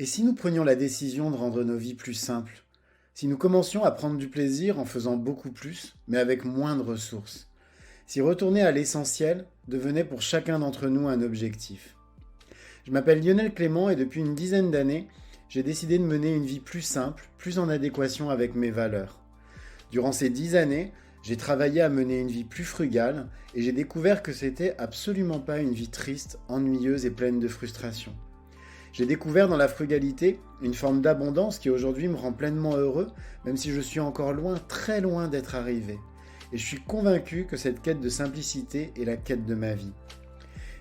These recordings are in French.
Et si nous prenions la décision de rendre nos vies plus simples? Si nous commencions à prendre du plaisir en faisant beaucoup plus, mais avec moins de ressources? Si retourner à l'essentiel devenait pour chacun d'entre nous un objectif? Je m'appelle Lionel Clément et depuis une dizaine d'années, j'ai décidé de mener une vie plus simple, plus en adéquation avec mes valeurs. Durant ces 10 années, j'ai travaillé à mener une vie plus frugale et j'ai découvert que c'était absolument pas une vie triste, ennuyeuse et pleine de frustration. J'ai découvert dans la frugalité une forme d'abondance qui aujourd'hui me rend pleinement heureux, même si je suis encore loin, très loin d'être arrivé. Et je suis convaincu que cette quête de simplicité est la quête de ma vie.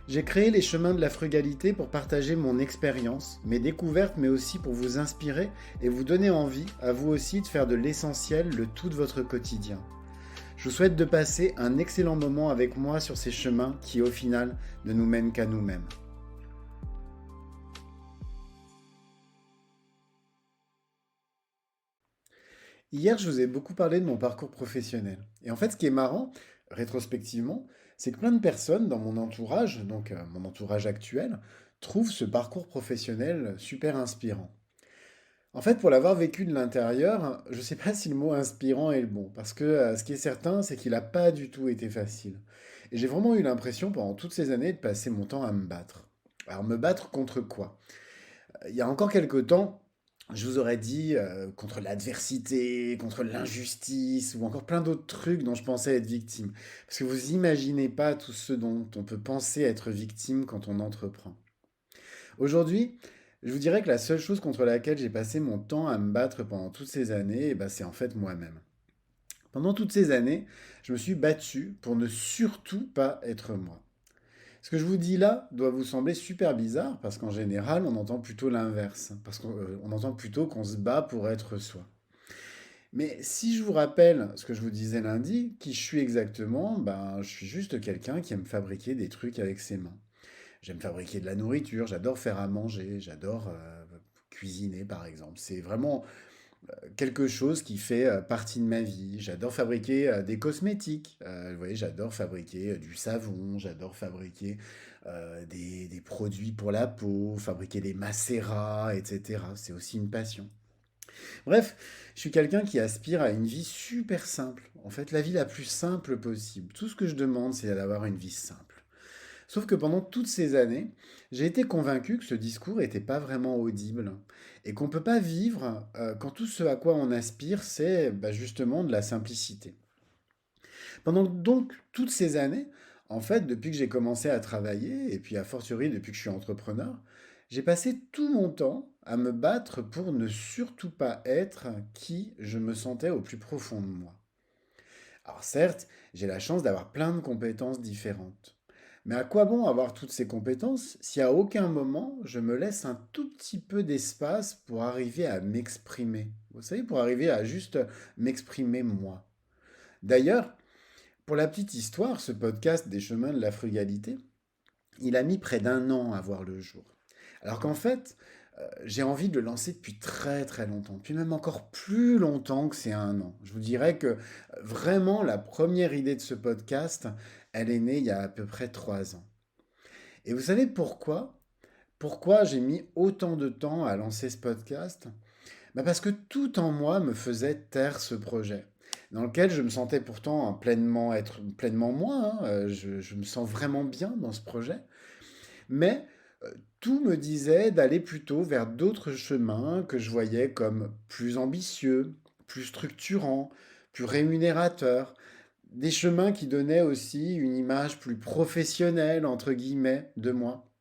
J'ai créé les chemins de la frugalité pour partager mon expérience, mes découvertes, mais aussi pour vous inspirer et vous donner envie, à vous aussi, de faire de l'essentiel le tout de votre quotidien. Je vous souhaite de passer un excellent moment avec moi sur ces chemins qui, au final, ne nous mènent qu'à nous-mêmes. Hier, je vous ai beaucoup parlé de mon parcours professionnel. Et en fait, ce qui est marrant, rétrospectivement, c'est que plein de personnes dans mon entourage, donc mon entourage actuel, trouvent ce parcours professionnel super inspirant. En fait, pour l'avoir vécu de l'intérieur, je ne sais pas si le mot inspirant est le bon, parce que ce qui est certain, c'est qu'il n'a pas du tout été facile. Et j'ai vraiment eu l'impression pendant toutes ces années de passer mon temps à me battre. Alors me battre contre quoi? Il y a encore quelque temps, je vous aurais dit contre l'adversité, contre l'injustice, ou encore plein d'autres trucs dont je pensais être victime. Parce que vous imaginez pas tout ce dont on peut penser être victime quand on entreprend. Aujourd'hui, je vous dirais que la seule chose contre laquelle j'ai passé mon temps à me battre pendant toutes ces années, eh ben, c'est en fait moi-même. Pendant toutes ces années, je me suis battu pour ne surtout pas être moi. Ce que je vous dis là doit vous sembler super bizarre parce qu'en général, on entend plutôt l'inverse. Parce qu'on entend plutôt qu'on se bat pour être soi. Mais si je vous rappelle ce que je vous disais lundi, qui je suis exactement, ben, je suis juste quelqu'un qui aime fabriquer des trucs avec ses mains. J'aime fabriquer de la nourriture, j'adore faire à manger, j'adore cuisiner par exemple. C'est vraiment quelque chose qui fait partie de ma vie. J'adore fabriquer des cosmétiques. Vous voyez, j'adore fabriquer du savon, j'adore fabriquer des produits pour la peau, fabriquer des macérats, etc. C'est aussi une passion. Bref, je suis quelqu'un qui aspire à une vie super simple. En fait, la vie la plus simple possible. Tout ce que je demande, c'est d'avoir une vie simple. Sauf que pendant toutes ces années, j'ai été convaincu que ce discours n'était pas vraiment audible et qu'on ne peut pas vivre quand tout ce à quoi on aspire, c'est justement de la simplicité. Pendant donc toutes ces années, en fait, depuis que j'ai commencé à travailler, et puis a fortiori depuis que je suis entrepreneur, j'ai passé tout mon temps à me battre pour ne surtout pas être qui je me sentais au plus profond de moi. Alors certes, j'ai la chance d'avoir plein de compétences différentes. Mais à quoi bon avoir toutes ces compétences si à aucun moment je me laisse un tout petit peu d'espace pour arriver à m'exprimer? Vous savez, pour arriver à juste m'exprimer moi. D'ailleurs, pour la petite histoire, ce podcast des chemins de la frugalité, il a mis près d'un an à voir le jour. Alors qu'en fait, j'ai envie de le lancer depuis très très longtemps, puis même encore plus longtemps que c'est un an. Je vous dirais que vraiment la première idée de ce podcast, elle est née il y a à peu près 3 ans. Et vous savez pourquoi? Pourquoi j'ai mis autant de temps à lancer ce podcast? Parce que tout en moi me faisait taire ce projet, dans lequel je me sentais pourtant pleinement être pleinement moi, hein, je me sens vraiment bien dans ce projet. Mais tout me disait d'aller plutôt vers d'autres chemins que je voyais comme plus ambitieux, plus structurants, plus rémunérateurs. Des chemins qui donnaient aussi une image plus professionnelle, entre guillemets, de moi.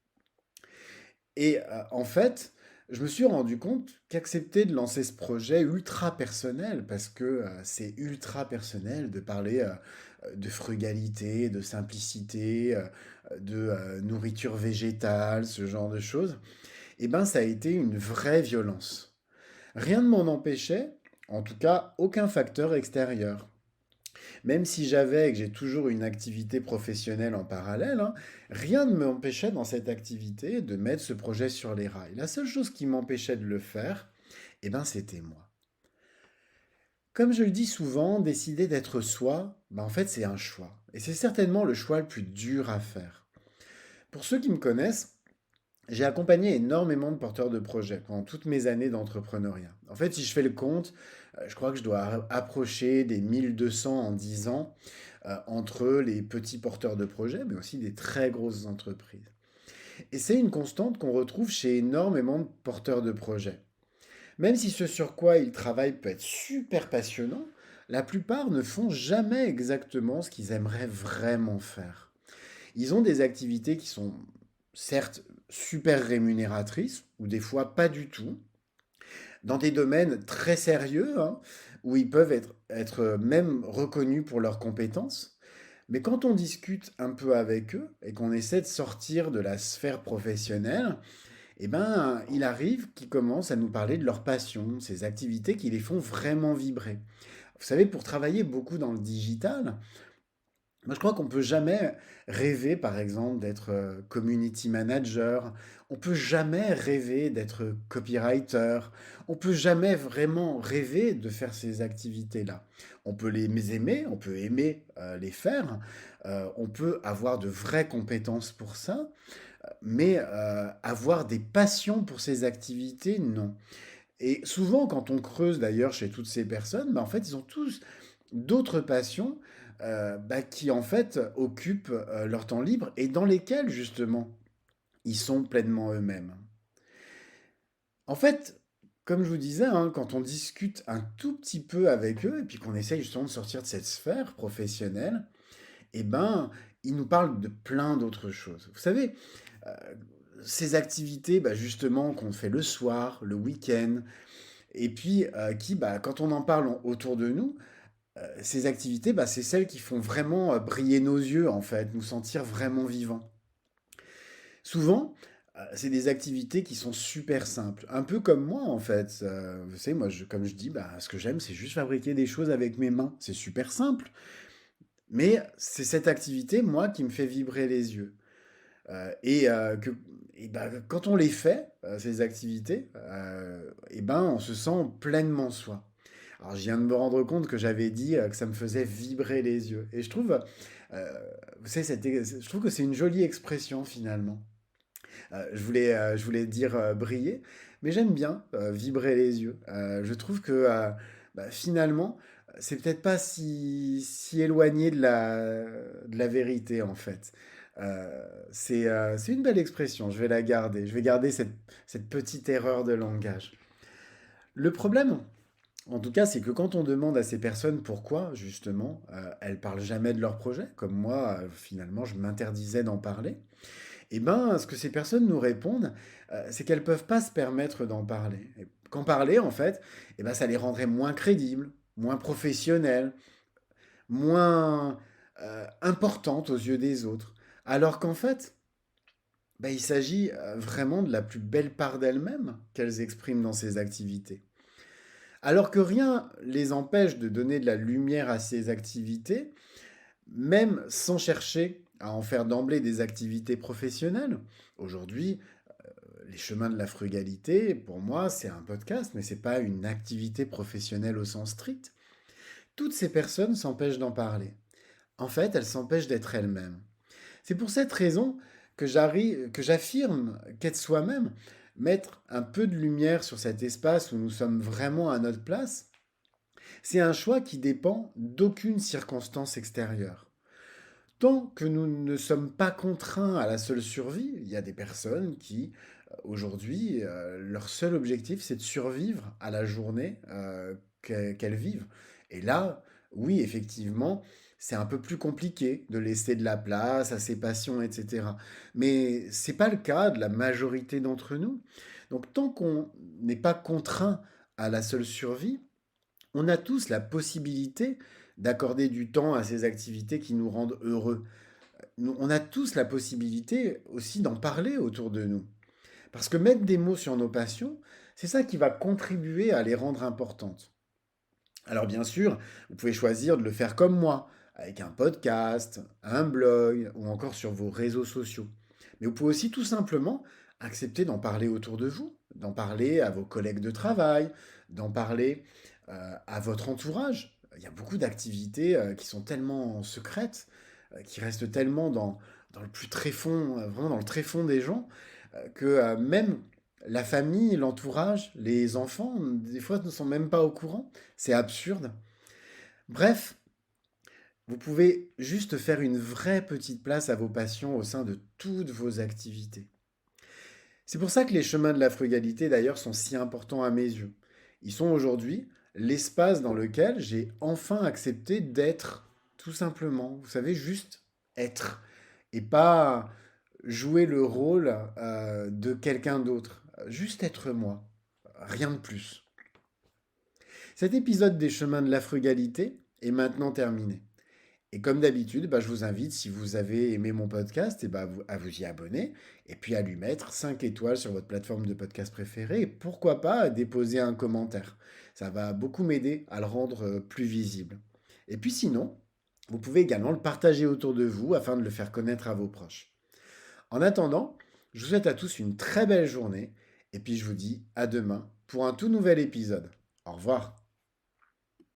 Et en fait, je me suis rendu compte qu'accepter de lancer ce projet ultra personnel, parce que c'est ultra personnel de parler de frugalité, de simplicité, de nourriture végétale, ce genre de choses, eh ben ça a été une vraie violence. Rien ne m'en empêchait, en tout cas aucun facteur extérieur. Même si j'avais et que j'ai toujours une activité professionnelle en parallèle, hein, rien ne m'empêchait dans cette activité de mettre ce projet sur les rails. La seule chose qui m'empêchait de le faire, eh ben, c'était moi. Comme je le dis souvent, décider d'être soi, en fait, c'est un choix. Et c'est certainement le choix le plus dur à faire. Pour ceux qui me connaissent, J'ai accompagné énormément de porteurs de projets pendant toutes mes années d'entrepreneuriat. En fait, si je fais le compte, je crois que je dois approcher des 1200 en 10 ans entre les petits porteurs de projets, mais aussi des très grosses entreprises. Et c'est une constante qu'on retrouve chez énormément de porteurs de projets. Même si ce sur quoi ils travaillent peut être super passionnant, la plupart ne font jamais exactement ce qu'ils aimeraient vraiment faire. Ils ont des activités qui sont certes super rémunératrices, ou des fois pas du tout, dans des domaines très sérieux, hein, où ils peuvent être même reconnus pour leurs compétences. Mais quand on discute un peu avec eux et qu'on essaie de sortir de la sphère professionnelle, eh ben, il arrive qu'ils commencent à nous parler de leur passion, ces activités qui les font vraiment vibrer. Vous savez, pour travailler beaucoup dans le digital, moi, je crois qu'on peut jamais rêver, par exemple, d'être community manager. On peut jamais rêver d'être copywriter. On peut jamais vraiment rêver de faire ces activités-là. On peut les aimer, on peut aimer les faire. On peut avoir de vraies compétences pour ça, mais avoir des passions pour ces activités, non. Et souvent, quand on creuse d'ailleurs chez toutes ces personnes, bah, en fait, ils ont tous d'autres passions bah, qui en fait occupent leur temps libre et dans lesquelles justement ils sont pleinement eux-mêmes. En fait, comme je vous disais, hein, quand on discute un tout petit peu avec eux et puis qu'on essaye justement de sortir de cette sphère professionnelle, eh ben, ils nous parlent de plein d'autres choses. Vous savez, euh, ces activités bah, justement qu'on fait le soir, le week-end, et puis qui, bah, quand on en parle autour de nous, ces activités, bah, c'est celles qui font vraiment briller nos yeux, en fait, nous sentir vraiment vivants. Souvent, c'est des activités qui sont super simples, un peu comme moi, en fait. Vous savez, moi, comme je dis, bah, ce que j'aime, c'est juste fabriquer des choses avec mes mains. C'est super simple, mais c'est cette activité, moi, qui me fait vibrer les yeux. Et bah, quand on les fait, ces activités, et ben, on se sent pleinement soi. Alors, je viens de me rendre compte que j'avais dit que ça me faisait vibrer les yeux. Et je trouve, euh, vous savez, je trouve que c'est une jolie expression finalement. Je voulais dire briller, mais j'aime bien vibrer les yeux. Je trouve que bah, finalement, c'est peut-être pas si éloigné de la vérité en fait. C'est une belle expression, je vais la garder. Je vais garder cette petite erreur de langage. Le problème, en tout cas, c'est que quand on demande à ces personnes pourquoi, justement, elles parlent jamais de leur projet, comme moi, finalement, je m'interdisais d'en parler. Eh ben, ce que ces personnes nous répondent, c'est qu'elles peuvent pas se permettre d'en parler. Et qu'en parler, en fait, eh ben, ça les rendrait moins crédibles, moins professionnelles, moins importantes aux yeux des autres. Alors qu'en fait, bah, il s'agit vraiment de la plus belle part d'elles-mêmes qu'elles expriment dans ces activités. Alors que rien les empêche de donner de la lumière à ces activités, même sans chercher à en faire d'emblée des activités professionnelles. Aujourd'hui, les chemins de la frugalité, pour moi, c'est un podcast, mais c'est pas une activité professionnelle au sens strict. Toutes ces personnes s'empêchent d'en parler. En fait, elles s'empêchent d'être elles-mêmes. C'est pour cette raison que j'affirme qu'être soi-même, mettre un peu de lumière sur cet espace où nous sommes vraiment à notre place, c'est un choix qui dépend d'aucune circonstance extérieure. Tant que nous ne sommes pas contraints à la seule survie, il y a des personnes qui, aujourd'hui, leur seul objectif, c'est de survivre à la journée qu'elles vivent. Et là, oui, effectivement, c'est un peu plus compliqué de laisser de la place à ses passions, etc. Mais c'est pas le cas de la majorité d'entre nous. Donc, tant qu'on n'est pas contraint à la seule survie, on a tous la possibilité d'accorder du temps à ces activités qui nous rendent heureux. On a tous la possibilité aussi d'en parler autour de nous. Parce que mettre des mots sur nos passions, c'est ça qui va contribuer à les rendre importantes. Alors bien sûr, vous pouvez choisir de le faire comme moi, avec un podcast, un blog ou encore sur vos réseaux sociaux. Mais vous pouvez aussi tout simplement accepter d'en parler autour de vous, d'en parler à vos collègues de travail, d'en parler à votre entourage. Il y a beaucoup d'activités qui sont tellement secrètes, qui restent tellement dans le plus tréfond, vraiment dans le tréfond des gens, que même la famille, l'entourage, les enfants, des fois ne sont même pas au courant. C'est absurde. Bref, vous pouvez juste faire une vraie petite place à vos passions au sein de toutes vos activités. C'est pour ça que les chemins de la frugalité, d'ailleurs, sont si importants à mes yeux. Ils sont aujourd'hui l'espace dans lequel j'ai enfin accepté d'être, tout simplement. Vous savez, juste être. Et pas jouer le rôle de quelqu'un d'autre. Juste être moi. Rien de plus. Cet épisode des chemins de la frugalité est maintenant terminé. Et comme d'habitude, je vous invite, si vous avez aimé mon podcast, à vous y abonner et puis à lui mettre 5 étoiles sur votre plateforme de podcast préférée et pourquoi pas à déposer un commentaire. Ça va beaucoup m'aider à le rendre plus visible. Et puis sinon, vous pouvez également le partager autour de vous afin de le faire connaître à vos proches. En attendant, je vous souhaite à tous une très belle journée et puis je vous dis à demain pour un tout nouvel épisode. Au revoir.